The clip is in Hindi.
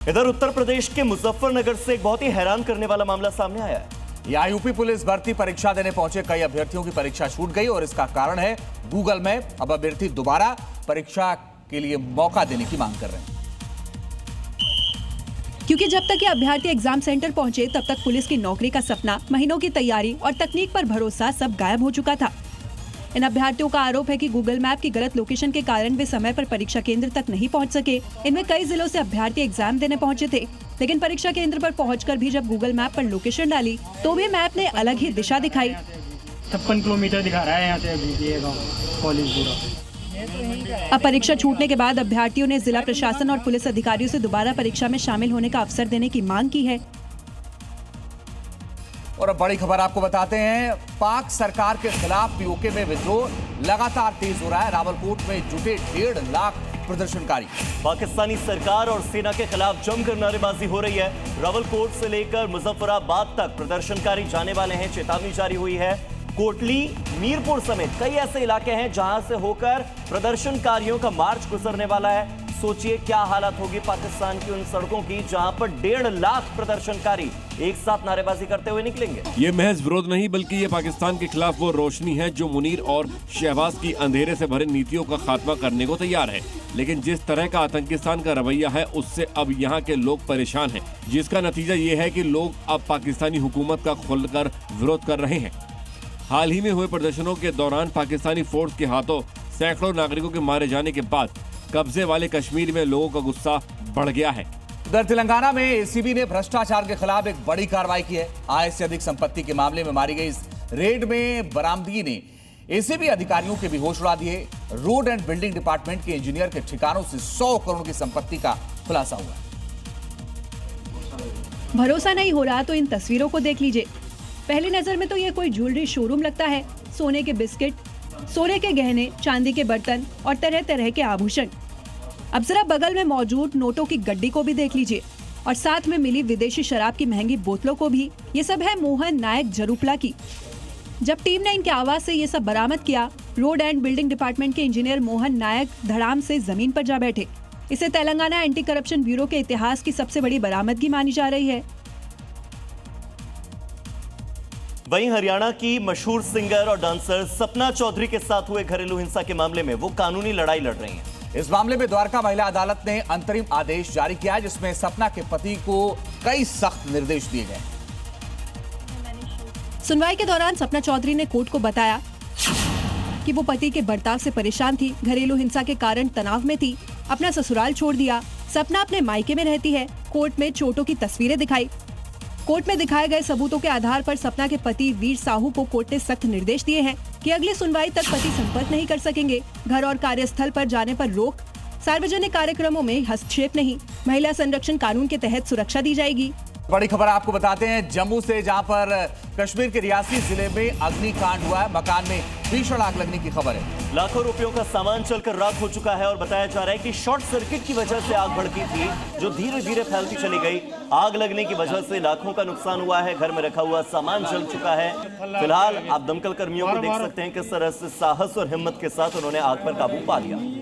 इधर उत्तर प्रदेश के मुजफ्फरनगर से एक बहुत ही हैरान करने वाला मामला सामने आया है। यहाँ यूपी पुलिस भर्ती परीक्षा देने पहुंचे कई अभ्यर्थियों की परीक्षा छूट गई और इसका कारण है गूगल मैप। अब अभ्यर्थी दोबारा परीक्षा के लिए मौका देने की मांग कर रहे हैं, क्योंकि जब तक ये अभ्यर्थी एग्जाम सेंटर पहुंचे तब तक पुलिस की नौकरी का सपना, महीनों की तैयारी और तकनीक पर भरोसा सब गायब हो चुका था। इन अभ्यर्थियों का आरोप है कि गूगल मैप की गलत लोकेशन के कारण वे समय पर परीक्षा केंद्र तक नहीं पहुंच सके। इनमें कई जिलों से अभ्यर्थी एग्जाम देने पहुंचे थे, लेकिन परीक्षा केंद्र पर पहुंचकर भी जब गूगल मैप पर लोकेशन डाली तो भी मैप ने अलग ही दिशा दिखाई। 56 किलोमीटर दिखा रहा है यहाँ से अभी कॉलेज पूरा। अब परीक्षा छूटने के बाद अभ्यर्थियों ने जिला प्रशासन और पुलिस अधिकारियों से दोबारा परीक्षा में शामिल होने का अवसर देने की मांग की है। और अब बड़ी खबर आपको बताते हैं, पाक सरकार के खिलाफ पीओके में विद्रोह लगातार तेज हो रहा है। रावलकोट में जुटे 1.5 लाख प्रदर्शनकारी। पाकिस्तानी सरकार और सेना के खिलाफ जमकर नारेबाजी हो रही है। रावलकोट से लेकर मुजफ्फराबाद तक प्रदर्शनकारी जाने वाले हैं, चेतावनी जारी हुई है। कोटली, मीरपुर समेत कई ऐसे इलाके हैं जहां से होकर प्रदर्शनकारियों का मार्च गुजरने वाला है। सोचिए क्या हालत होगी पाकिस्तान की उन सड़कों की जहां पर 1.5 लाख प्रदर्शनकारी एक साथ नारेबाजी करते हुए निकलेंगे। ये महज विरोध नहीं बल्कि ये पाकिस्तान के खिलाफ वो रोशनी है जो मुनीर और शहबाज की अंधेरे से भरे नीतियों का खात्मा करने को तैयार है। लेकिन जिस तरह का आतंकिस्तान का रवैया है उससे अब यहाँ के लोग परेशान हैं, जिसका नतीजा ये है कि लोग अब पाकिस्तानी हुकूमत का खुलकर विरोध कर रहे हैं। हाल ही में हुए प्रदर्शनों के दौरान पाकिस्तानी फोर्स के हाथों सैकड़ों नागरिकों के मारे जाने के बाद कब्जे वाले कश्मीर में लोगों का गुस्सा बढ़ गया है। उधर तेलंगाना में एसीबी ने भ्रष्टाचार के खिलाफ एक बड़ी कार्रवाई की है। आय से अधिक संपत्ति के मामले में मारी गई इस रेड में बरामदगी ने एसीबी अधिकारियों के भी होश उड़ा दिए। रोड एंड बिल्डिंग डिपार्टमेंट के इंजीनियर के ठिकानों से 100 करोड़ की संपत्ति का खुलासा हुआ। भरोसा नहीं हो रहा तो इन तस्वीरों को देख लीजिए। पहली नजर में तो ये कोई ज्वेलरी शोरूम लगता है। सोने के बिस्किट, सोने के गहने, चांदी के बर्तन और तरह तरह के आभूषण। अब जरा बगल में मौजूद नोटों की गड्डी को भी देख लीजिए और साथ में मिली विदेशी शराब की महंगी बोतलों को भी। ये सब है मोहन नायक जरूपला की। जब टीम ने इनके आवाज से ये सब बरामद किया, रोड एंड बिल्डिंग डिपार्टमेंट के इंजीनियर मोहन नायक धड़ाम से जमीन पर जा बैठे। इसे तेलंगाना एंटी करप्शन ब्यूरो के इतिहास की सबसे बड़ी बरामदगी मानी जा रही है। वहीं हरियाणा की मशहूर सिंगर और डांसर सपना चौधरी के साथ हुए घरेलू हिंसा के मामले में वो कानूनी लड़ाई लड़ रही हैं। इस मामले में द्वारका महिला अदालत ने अंतरिम आदेश जारी किया है, जिसमें सपना के पति को कई सख्त निर्देश दिए गए। सुनवाई के दौरान सपना चौधरी ने कोर्ट को बताया कि वो पति के बर्ताव से परेशान थी, घरेलू हिंसा के कारण तनाव में थी, अपना ससुराल छोड़ दिया। सपना अपने मायके में रहती है। कोर्ट में चोटों की तस्वीरें दिखाई। कोर्ट में दिखाए गए सबूतों के आधार पर सपना के पति वीर साहू को कोर्ट ने सख्त निर्देश दिए हैं कि अगली सुनवाई तक पति संपर्क नहीं कर सकेंगे। घर और कार्यस्थल पर जाने पर रोक, सार्वजनिक कार्यक्रमों में हस्तक्षेप नहीं, महिला संरक्षण कानून के तहत सुरक्षा दी जाएगी। बड़ी खबर आपको बताते हैं जम्मू से, जहां पर कश्मीर के रियासी जिले में अग्निकांड हुआ है। मकान में भीषण आग लगने की खबर है। लाखों रुपयों का सामान जलकर राख हो चुका है और बताया जा रहा है कि शॉर्ट सर्किट की वजह से आग भड़की थी, जो धीरे धीरे फैलती चली गई। आग लगने की वजह से लाखों का नुकसान हुआ है। घर में रखा हुआ सामान जल चुका है। फिलहाल आप दमकल कर्मियों को देख सकते हैं किस तरह से साहस और हिम्मत के साथ उन्होंने आग पर काबू पा लिया।